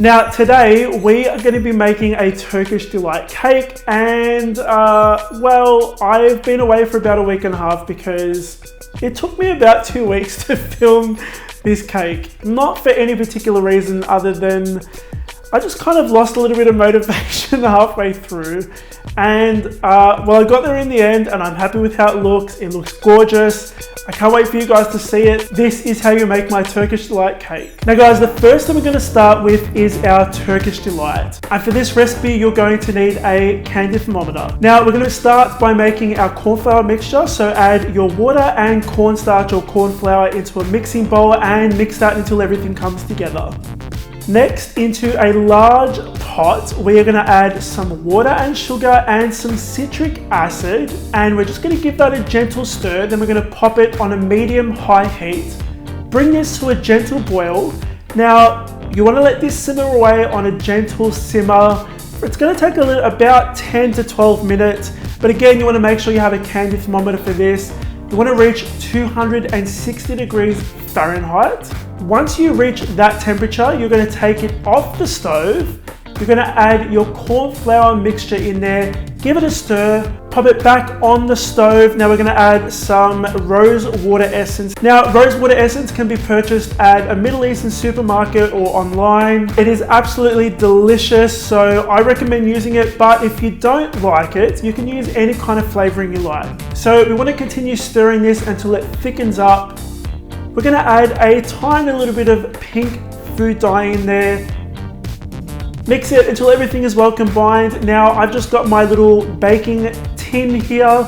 Now today we are going to be making a Turkish Delight cake, and well, I've been away for about a week and a half because it took me about 2 weeks to film this cake. Not for any particular reason other than I just kind of lost a little bit of motivation halfway through, and well, I got there in the end and I'm happy with how it looks. It looks gorgeous. I can't wait for you guys to see it. This is how you make my Turkish Delight cake. Now guys, the first thing we're going to start with is our Turkish Delight. And for this recipe, you're going to need a candy thermometer. Now we're going to start by making our corn flour mixture. So add your water and cornstarch or corn flour into a mixing bowl and mix that until everything comes together. Next, into a large pot, we are going to add some water and sugar and some citric acid, and we're just going to give that a gentle stir. Then we're going to pop it on a medium-high heat. Bring this to a gentle boil. Now, you want to let this simmer away on a gentle simmer. It's going to take about 10 to 12 minutes, but again, you want to make sure you have a candy thermometer for this. You want to reach 260 degrees Fahrenheit. Once you reach that temperature, you're going to take it off the stove. You're going to add your corn flour mixture in there, give it a stir, pop it back on the stove. Now we're going to add some rose water essence. Now, rose water essence can be purchased at a Middle Eastern supermarket or online. It is absolutely delicious, so I recommend using it, but if you don't like it, you can use any kind of flavoring you like. So we want to continue stirring this until it thickens up. We're going to add a tiny little bit of pink food dye in there. Mix it until everything is well combined. Now I've just got my little baking tin here.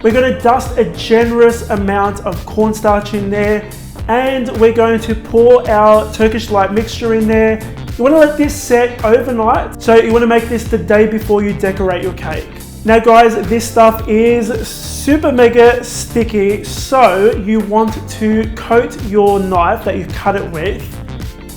We're going to dust a generous amount of cornstarch in there, and we're going to pour our Turkish Delight mixture in there. You want to let this set overnight, so you want to make this the day before you decorate your cake. Now guys, this stuff is super mega sticky, so you want to coat your knife that you cut it with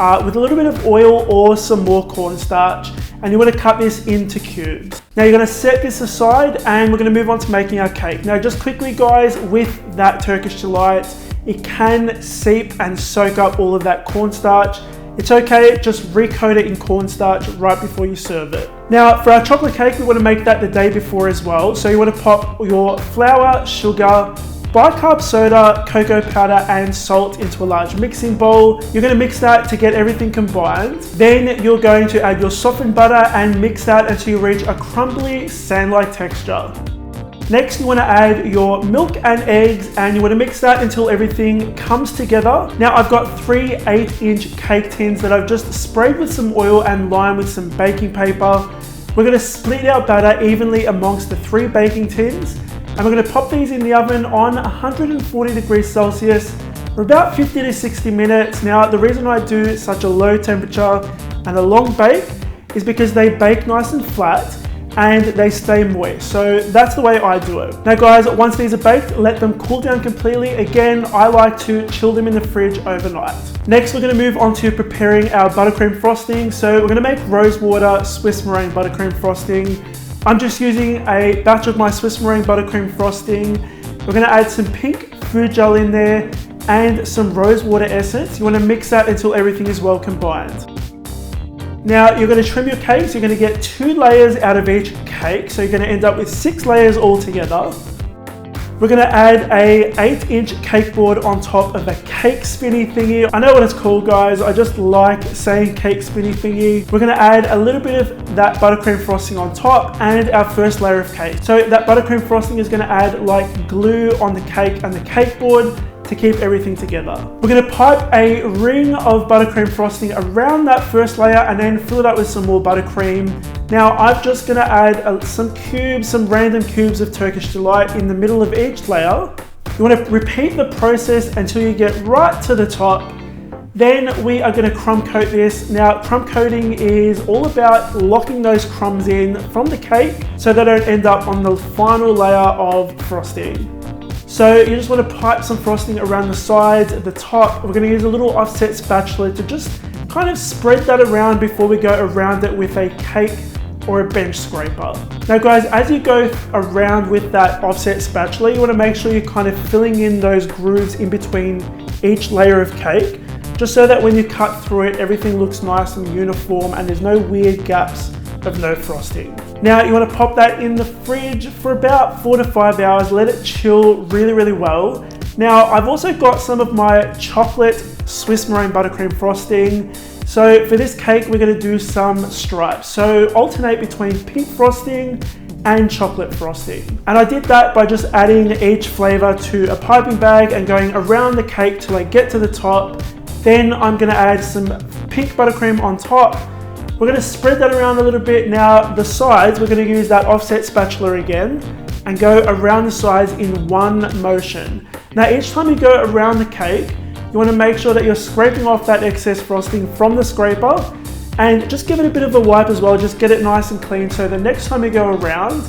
a little bit of oil or some more cornstarch, and you want to cut this into cubes. Now you're going to set this aside and we're going to move on to making our cake. Now just quickly guys, with that Turkish Delight, it can seep and soak up all of that cornstarch. It's okay, just recoat it in cornstarch right before you serve it. Now for our chocolate cake, we want to make that the day before as well. So you want to pop your flour, sugar, bicarb soda, cocoa powder and salt into a large mixing bowl. You're going to mix that to get everything combined. Then you're going to add your softened butter and mix that until you reach a crumbly sand-like texture. Next, you want to add your milk and eggs, and you want to mix that until everything comes together. Now I've got 3 8-inch cake tins that I've just sprayed with some oil and lined with some baking paper. We're going to split our batter evenly amongst the 3 baking tins, and we're going to pop these in the oven on 140 degrees Celsius for about 50 to 60 minutes. Now the reason I do such a low temperature and a long bake is because they bake nice and flat and they stay moist. So that's the way I do it. Now guys, once these are baked, let them cool down completely. Again, I like to chill them in the fridge overnight. Next, we're going to move on to preparing our buttercream frosting. So we're going to make rose water Swiss meringue buttercream frosting. I'm just using a batch of my Swiss meringue buttercream frosting. We're going to add some pink food gel in there and some rose water essence. You want to mix that until everything is well combined. Now you're going to trim your cake, so you're going to get 2 layers out of each cake, so you're going to end up with 6 layers all together. We're going to add a 8-inch cake board on top of a cake spinny thingy. I know what it's called guys, I just like saying cake spinny thingy. We're going to add a little bit of that buttercream frosting on top and our first layer of cake. So that buttercream frosting is going to add like glue on the cake and the cake board to keep everything together. We're going to pipe a ring of buttercream frosting around that first layer and then fill it up with some more buttercream. Now I'm just going to add some random cubes of Turkish Delight in the middle of each layer. You want to repeat the process until you get right to the top. Then we are going to crumb coat this. Now crumb coating is all about locking those crumbs in from the cake so they don't end up on the final layer of frosting. So you just want to pipe some frosting around the sides, at the top. We're going to use a little offset spatula to just kind of spread that around before we go around it with a cake or a bench scraper. Now guys, as you go around with that offset spatula, you want to make sure you're kind of filling in those grooves in between each layer of cake, just so that when you cut through it, everything looks nice and uniform and there's no weird gaps of no frosting. Now you want to pop that in the fridge for about 4 to 5 hours, let it chill really, really well. Now I've also got some of my chocolate Swiss meringue buttercream frosting. So for this cake, we're going to do some stripes. So alternate between pink frosting and chocolate frosting. And I did that by just adding each flavor to a piping bag and going around the cake till I get to the top. Then I'm going to add some pink buttercream on top. We're going to spread that around a little bit. Now the sides, we're going to use that offset spatula again and go around the sides in one motion. Now each time you go around the cake, you want to make sure that you're scraping off that excess frosting from the scraper and just give it a bit of a wipe as well, just get it nice and clean so the next time you go around,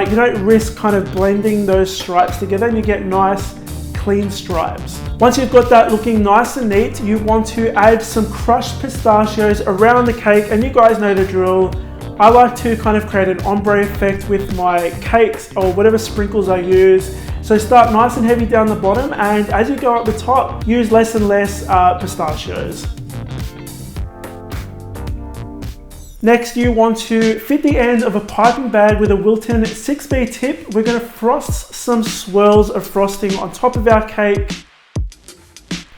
you don't risk kind of blending those stripes together and you get nice clean stripes. Once you've got that looking nice and neat, you want to add some crushed pistachios around the cake, and you guys know the drill. I like to kind of create an ombre effect with my cakes or whatever sprinkles I use. So start nice and heavy down the bottom, and as you go up the top, use less and less pistachios. Next, you want to fit the end of a piping bag with a Wilton 6B tip. We're going to frost some swirls of frosting on top of our cake.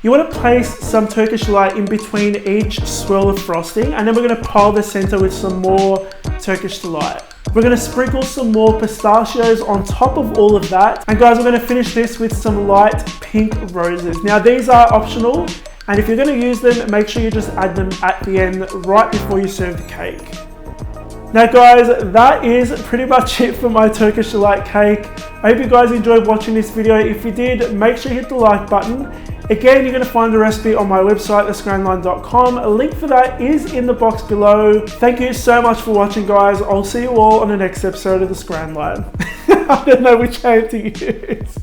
You want to place some Turkish Delight in between each swirl of frosting, and then we're going to pile the center with some more Turkish Delight. We're going to sprinkle some more pistachios on top of all of that. And guys, we're going to finish this with some light pink roses. Now these are optional, and if you're going to use them, make sure you just add them at the end right before you serve the cake. Now guys, that is pretty much it for my Turkish Delight cake. I hope you guys enjoyed watching this video. If you did, make sure you hit the like button. Again, you're going to find the recipe on my website, thescranline.com. A link for that is in the box below. Thank you so much for watching, guys. I'll see you all on the next episode of the Scran Line. I don't know which hand to use.